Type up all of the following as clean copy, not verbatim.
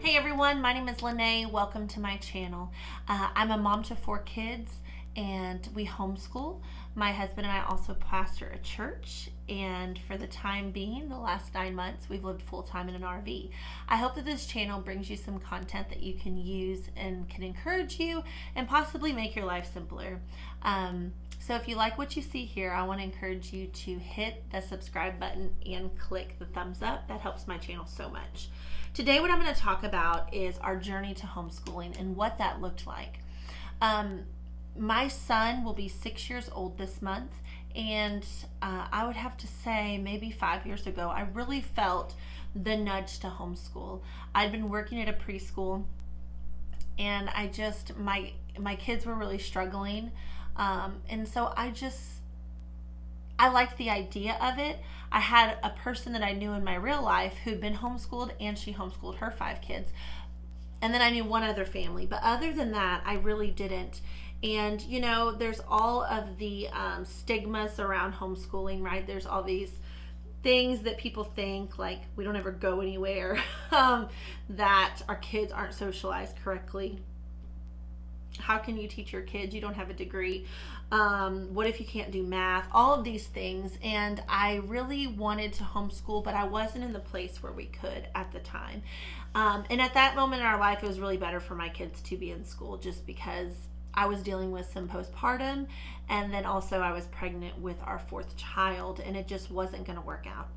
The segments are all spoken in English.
Hey everyone, my name is Lene. Welcome to my channel. I'm a mom to 4 kids and we homeschool. My husband and I also pastor a church, and for the time being, the last 9 months, we've lived full-time in an RV. I hope that this channel brings you some content that you can use and can encourage you and possibly make your life simpler. So if you like what you see here, I want to encourage you to hit the subscribe button and click the thumbs up. That helps my channel so much. Today what I'm going to talk about is our journey to homeschooling and what that looked like. My son will be 6 years old this month, and I would have to say maybe 5 years ago, I really felt the nudge to homeschool. I'd been working at a preschool, and my kids were really struggling, and so I liked the idea of it. I had a person that I knew in my real life who'd been homeschooled, and she homeschooled her 5 kids. And then I knew one other family, but other than that, I really didn't. And you know, there's all of the stigmas around homeschooling, right? There's all these things that people think, like we don't ever go anywhere, that our kids aren't socialized correctly. How can you teach your kids? You don't have a degree. What if you can't do math? All of these things. And I really wanted to homeschool, but I wasn't in the place where we could at the time. And at that moment in our life, it was really better for my kids to be in school, just because I was dealing with some postpartum, and then also I was pregnant with our 4th child, and it just wasn't going to work out.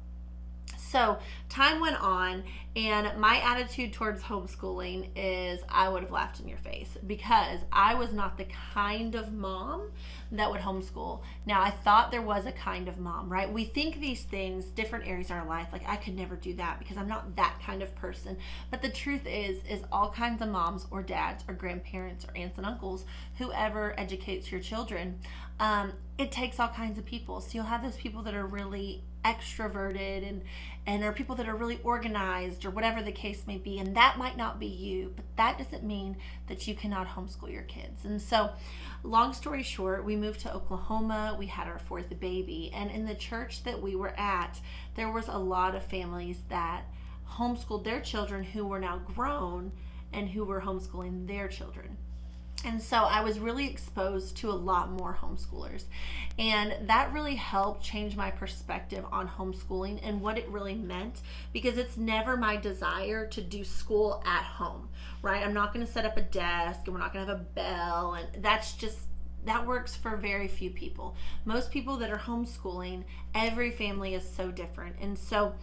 So time went on, and my attitude towards homeschooling is I would have laughed in your face, because I was not the kind of mom that would homeschool. Now, I thought there was a kind of mom, right? We think these things, different areas of our life, like I could never do that because I'm not that kind of person. But the truth is all kinds of moms or dads or grandparents or aunts and uncles, whoever educates your children, it takes all kinds of people. So you'll have those people that are really extroverted and are people that are really organized, or whatever the case may be, and that might not be you, but that doesn't mean that you cannot homeschool your kids. And so, long story short, we moved to Oklahoma. We had our 4th baby, and in the church that we were at, there was a lot of families that homeschooled their children who were now grown and who were homeschooling their children. And so I was really exposed to a lot more homeschoolers, and that really helped change my perspective on homeschooling and what it really meant, because it's never my desire to do school at home, right? I'm not going to set up a desk, and we're not going to have a bell, and that works for very few people. Most people that are homeschooling, every family is so different. And so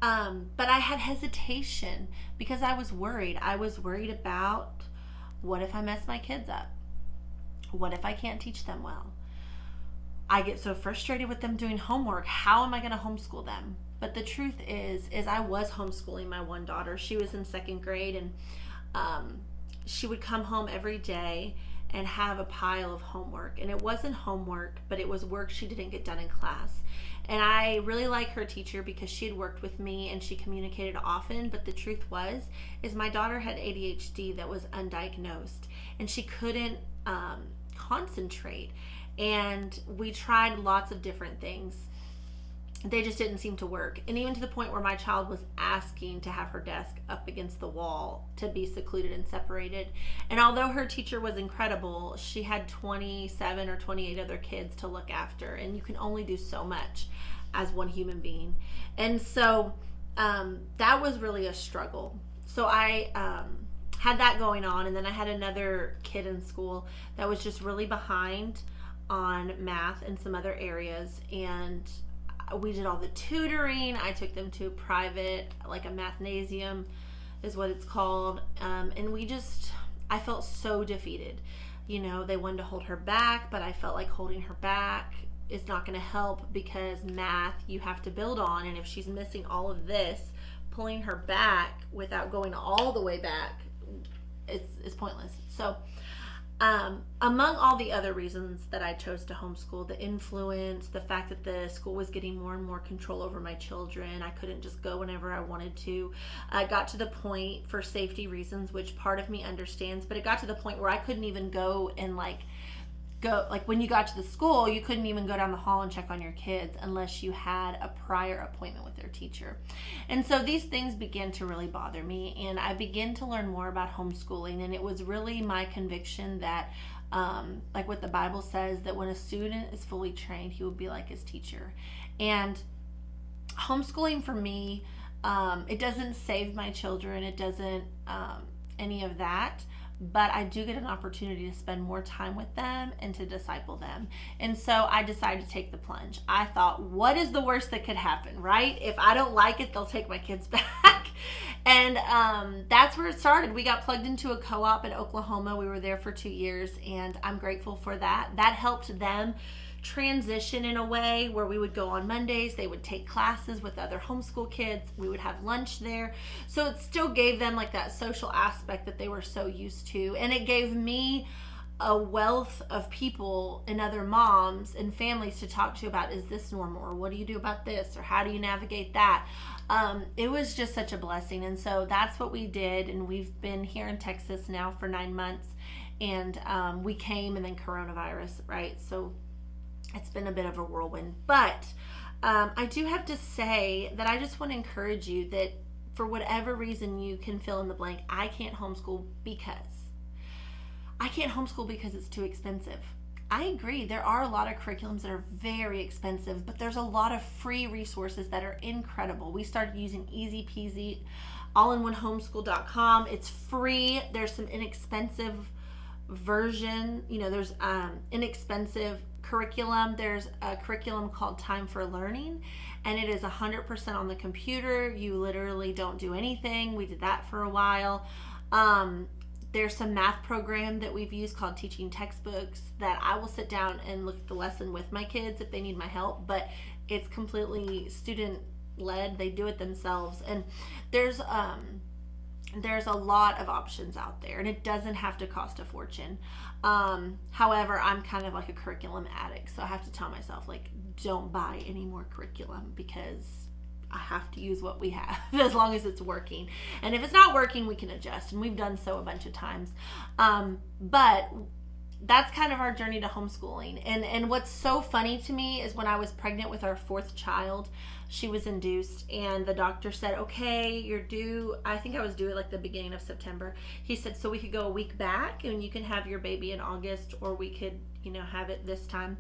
but I had hesitation because I was worried. I was worried about, what if I mess my kids up? What if I can't teach them well? I get so frustrated with them doing homework. How am I going to homeschool them? But the truth is I was homeschooling my one daughter. She was in 2nd grade, and she would come home every day and have a pile of homework. And it wasn't homework, but it was work she didn't get done in class. And I really like her teacher because she had worked with me and she communicated often, but the truth is my daughter had ADHD that was undiagnosed, and she couldn't concentrate. And we tried lots of different things. They just didn't seem to work. And even to the point where my child was asking to have her desk up against the wall to be secluded and separated. And although her teacher was incredible, she had 27 or 28 other kids to look after, and you can only do so much as one human being. And so that was really a struggle. So I had that going on, and then I had another kid in school that was just really behind on math and some other areas, and we did all the tutoring. I took them to a private, like a mathnasium is what it's called. And I felt so defeated. You know, they wanted to hold her back, but I felt like holding her back is not going to help, because math you have to build on. And if she's missing all of this, pulling her back without going all the way back is pointless. So among all the other reasons that I chose to homeschool, the influence, the fact that the school was getting more and more control over my children, I couldn't just go whenever I wanted to. I got to the point, for safety reasons, which part of me understands, but it got to the point where I couldn't even go and go, like when you got to the school, you couldn't even go down the hall and check on your kids unless you had a prior appointment with their teacher. And so these things began to really bother me, and I began to learn more about homeschooling. And it was really my conviction that like what the Bible says, that when a student is fully trained, he will be like his teacher. And homeschooling for me, it doesn't save my children, it doesn't any of that, but I do get an opportunity to spend more time with them and to disciple them. And so I decided to take the plunge. I thought, what is the worst that could happen, right? If I don't like it, they'll take my kids back. And that's where it started. We got plugged into a co-op in Oklahoma. We were there for 2 years, and I'm grateful for that. That helped them transition in a way where we would go on Mondays, they would take classes with other homeschool kids, we would have lunch there, so it still gave them like that social aspect that they were so used to, and it gave me a wealth of people and other moms and families to talk to about, is this normal, or what do you do about this, or how do you navigate that. It was just such a blessing, and so that's what we did, and we've been here in Texas now for 9 months, and we came, and then coronavirus, right? So it's been a bit of a whirlwind, but I do have to say that I just want to encourage you that for whatever reason you can fill in the blank, I can't homeschool because it's too expensive. I agree, there are a lot of curriculums that are very expensive, but there's a lot of free resources that are incredible. We started using Easy Peasy, all-in-one-homeschool.com. It's free. There's some inexpensive version, there's inexpensive curriculum. There's a curriculum called Time for Learning, and it is 100% on the computer. You literally don't do anything. We did that for a while. There's some math program that we've used called Teaching Textbooks that I will sit down and look at the lesson with my kids if they need my help, but it's completely student led. They do it themselves, and there's a lot of options out there, and it doesn't have to cost a fortune. However, I'm kind of like a curriculum addict, so I have to tell myself, like, don't buy any more curriculum because I have to use what we have as long as it's working. And if it's not working, we can adjust, and we've done so a bunch of times. But that's kind of our journey to homeschooling. And what's so funny to me is when I was pregnant with our 4th child, she was induced, and the doctor said, okay, you're due, I think I was due at like the beginning of September. He said, so we could go a week back and you can have your baby in August, or we could, have it this time.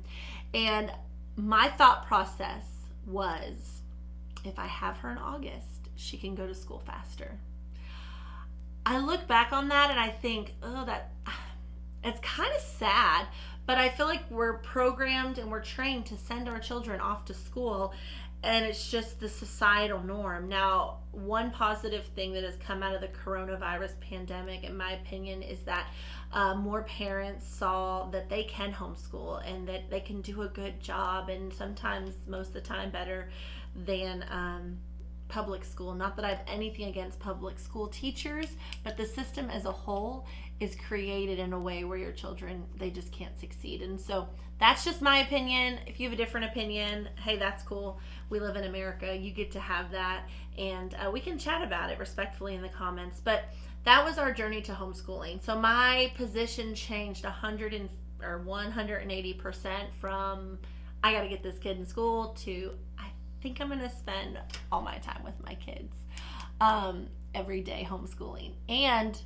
And my thought process was, if I have her in August, she can go to school faster. I look back on that and I think, it's kind of sad, but I feel like we're programmed and we're trained to send our children off to school, and it's just the societal norm. Now, one positive thing that has come out of the coronavirus pandemic, in my opinion, is that more parents saw that they can homeschool and that they can do a good job, and sometimes, most of the time, better than public school. Not that I have anything against public school teachers, but the system as a whole is created in a way where your children, they just can't succeed. And so that's just my opinion. If you have a different opinion, hey, that's cool. We live in America. You get to have that, and we can chat about it respectfully in the comments. But that was our journey to homeschooling. So my position changed 180% from I got to get this kid in school to I think I'm going to spend all my time with my kids every day homeschooling. And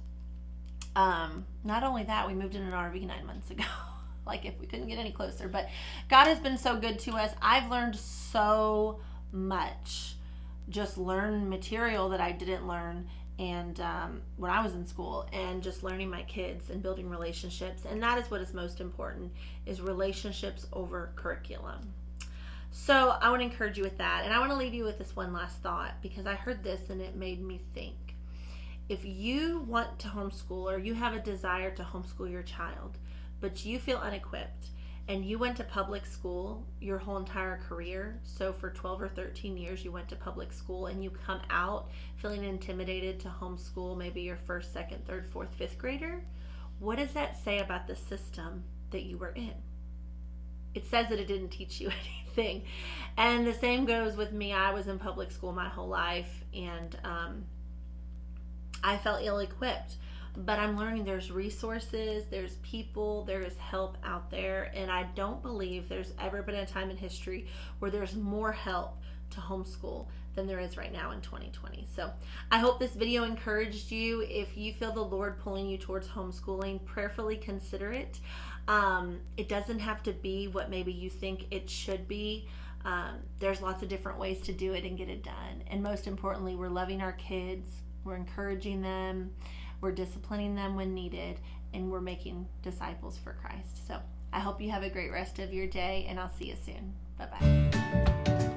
not only that, we moved in an RV 9 months ago. Like, if we couldn't get any closer. But God has been so good to us. I've learned so much, just learn material that I didn't learn and when I was in school, and just learning my kids and building relationships. And that is what is most important, is relationships over curriculum. So I want to encourage you with that. And I want to leave you with this one last thought, because I heard this and it made me think. If you want to homeschool, or you have a desire to homeschool your child, but you feel unequipped, and you went to public school your whole entire career, so for 12 or 13 years you went to public school, and you come out feeling intimidated to homeschool maybe your first, second, third, fourth, fifth grader, what does that say about the system that you were in? It says that it didn't teach you anything. And the same goes with me. I was in public school my whole life, and I felt ill-equipped. but I'm learning there's resources, there's people, there is help out there, and I don't believe there's ever been a time in history where there's more help to homeschool than there is right now in 2020. So I hope this video encouraged you. If you feel the Lord pulling you towards homeschooling, prayerfully consider it. It doesn't have to be what maybe you think it should be. There's lots of different ways to do it and get it done. And most importantly, we're loving our kids, we're encouraging them, we're disciplining them when needed, and we're making disciples for Christ. So I hope you have a great rest of your day, and I'll see you soon. Bye-bye.